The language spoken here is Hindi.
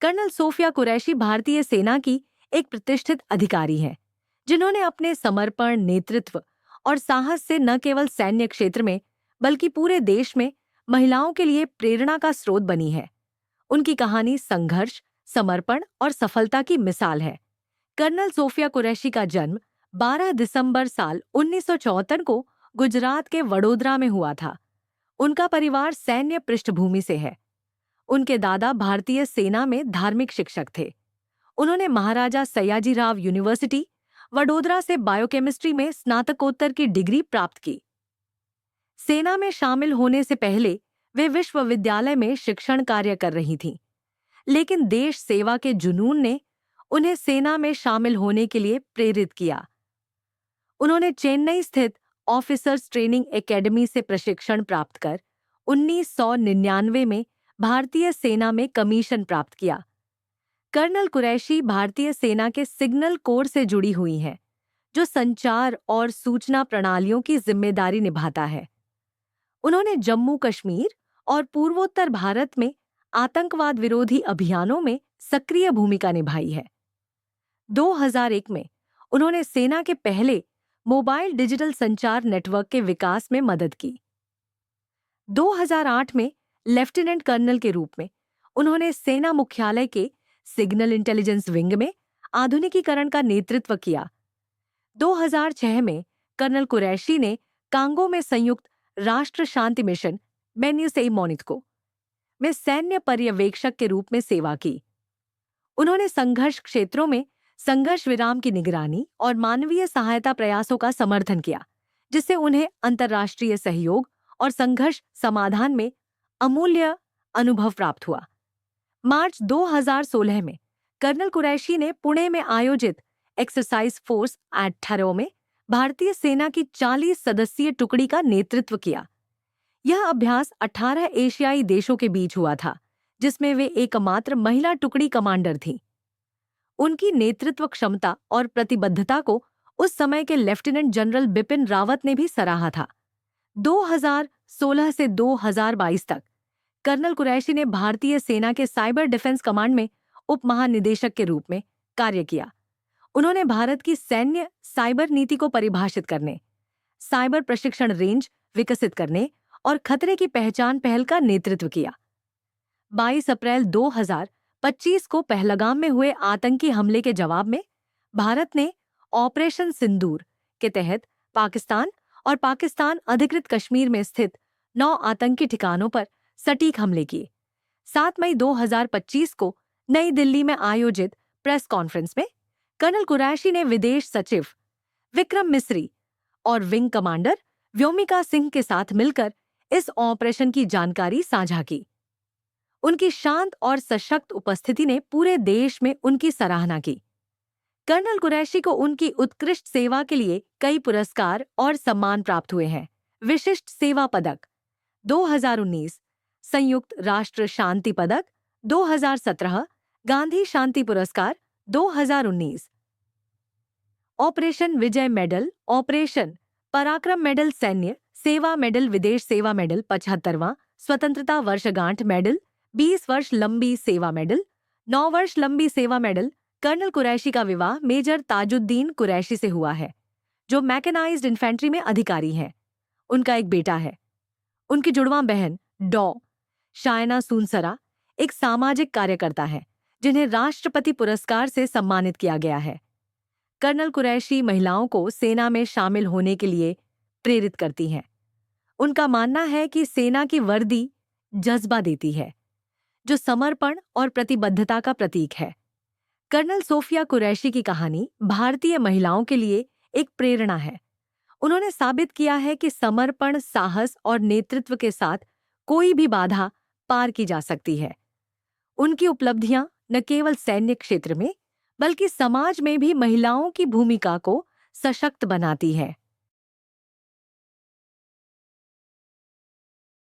कर्नल सोफिया कुरैशी भारतीय सेना की एक प्रतिष्ठित अधिकारी हैं, जिन्होंने अपने समर्पण, नेतृत्व और साहस से न केवल सैन्य क्षेत्र में बल्कि पूरे देश में महिलाओं के लिए प्रेरणा का स्रोत बनी है। उनकी कहानी संघर्ष, समर्पण और सफलता की मिसाल है। कर्नल सोफिया कुरैशी का जन्म 12 दिसंबर साल 1974 को गुजरात के वडोदरा में हुआ था। उनका परिवार सैन्य पृष्ठभूमि से है। उनके दादा भारतीय सेना में धार्मिक शिक्षक थे। उन्होंने महाराजा सयाजीराव यूनिवर्सिटी, वडोदरा से बायोकेमिस्ट्री में स्नातकोत्तर की डिग्री प्राप्त की। सेना में शामिल होने से पहले वे विश्वविद्यालय में शिक्षण कार्य कर रही थीं, लेकिन देश सेवा के जुनून ने उन्हें सेना में शामिल होने के लिए प्रेरित किया। उन्होंने चेन्नई स्थित ऑफिसर्स ट्रेनिंग एकेडमी से प्रशिक्षण प्राप्त कर 1999 में भारतीय सेना में कमीशन प्राप्त किया। कर्नल कुरैशी भारतीय सेना के सिग्नल कोर से जुड़ी हुई हैं, जो संचार और सूचना प्रणालियों की जिम्मेदारी निभाता है। उन्होंने जम्मू कश्मीर और पूर्वोत्तर भारत में आतंकवाद विरोधी अभियानों में सक्रिय भूमिका निभाई है। 2001 में उन्होंने सेना के पहले मोबाइल डिजिटल संचार नेटवर्क के विकास में मदद की। 2008 में लेफ्टिनेंट कर्नल के रूप में उन्होंने सेना मुख्यालय के सिग्नल इंटेलिजेंस विंग में आधुनिकीकरण का नेतृत्व किया। 2006 में कर्नल कुरैशी ने कांगो में संयुक्त राष्ट्र शांति मिशन मेन्यूसेई मोनिस्को में सैन्य पर्यवेक्षक के रूप में सेवा की। उन्होंने संघर्ष क्षेत्रों में संघर्ष विराम की निगरानी और मानवीय सहायता प्रयासों का समर्थन किया, जिससे उन्हें अंतर्राष्ट्रीय सहयोग और संघर्ष समाधान में अमूल्य अनुभव प्राप्त हुआ। मार्च 2016 में कर्नल कुरैशी ने पुणे में आयोजित एक्सरसाइज फोर्स एट ठरो में भारतीय सेना की 40 सदस्यीय टुकड़ी का नेतृत्व किया। यह अभ्यास 18 एशियाई देशों के बीच हुआ था, जिसमें वे एकमात्र महिला टुकड़ी कमांडर थीं। उनकी नेतृत्व क्षमता और प्रतिबद्धता को उस समय के लेफ्टिनेंट जनरल बिपिन रावत ने भी सराहा था। 2016 से 2022 तक कर्नल कुरैशी ने भारतीय सेना के साइबर डिफेंस कमांड में उप महानिदेशक के रूप में कार्य किया। उन्होंने भारत की सैन्य साइबर नीति को परिभाषित करने, साइबर प्रशिक्षण रेंज विकसित करने और खतरे की पहचान पहल का नेतृत्व किया। 22 अप्रैल 2025 को पहलगाम में हुए आतंकी हमले के जवाब में भारत ने ऑपरेशन सिंदूर के तहत पाकिस्तान और पाकिस्तान अधिकृत कश्मीर में स्थित 9 आतंकी ठिकानों पर सटीक हमले किए। 7 मई 2025 को नई दिल्ली में आयोजित प्रेस कॉन्फ्रेंस में कर्नल कुरैशी ने विदेश सचिव विक्रम मिस्री और विंग कमांडर व्योमिका सिंह के साथ मिलकर इस ऑपरेशन की जानकारी साझा की। उनकी शांत और सशक्त उपस्थिति ने पूरे देश में उनकी सराहना की। कर्नल कुरैशी को उनकी उत्कृष्ट सेवा के लिए कई पुरस्कार और सम्मान प्राप्त हुए हैं। विशिष्ट सेवा पदक 2019, संयुक्त राष्ट्र शांति पदक 2017, गांधी शांति पुरस्कार 2019, ऑपरेशन विजय मेडल, ऑपरेशन पराक्रम मेडल, सैन्य सेवा मेडल, विदेश सेवा मेडल 75वां, स्वतंत्रता वर्षगांठ मेडल, 20 वर्ष लंबी सेवा मेडल, 9 वर्ष लंबी सेवा मेडल। कर्नल कुरैशी का विवाह मेजर ताजुद्दीन कुरैशी से हुआ है, जो मैकेनाइज्ड इन्फेंट्री में अधिकारी हैं। उनका एक बेटा है। उनकी जुड़वां बहन डॉ शायना सूनसरा एक सामाजिक कार्यकर्ता है, जिन्हें राष्ट्रपति पुरस्कार से सम्मानित किया गया है। कर्नल कुरैशी महिलाओं को सेना में शामिल होने के लिए प्रेरित करती हैं। उनका मानना है कि सेना की वर्दी जज्बा देती है, जो समर्पण और प्रतिबद्धता का प्रतीक है। कर्नल सोफिया कुरैशी की कहानी भारतीय महिलाओं के लिए एक प्रेरणा है। उन्होंने साबित किया है कि समर्पण, साहस और नेतृत्व के साथ कोई भी बाधा पार की जा सकती है। उनकी उपलब्धियां न केवल सैन्य क्षेत्र में बल्कि समाज में भी महिलाओं की भूमिका को सशक्त बनाती है।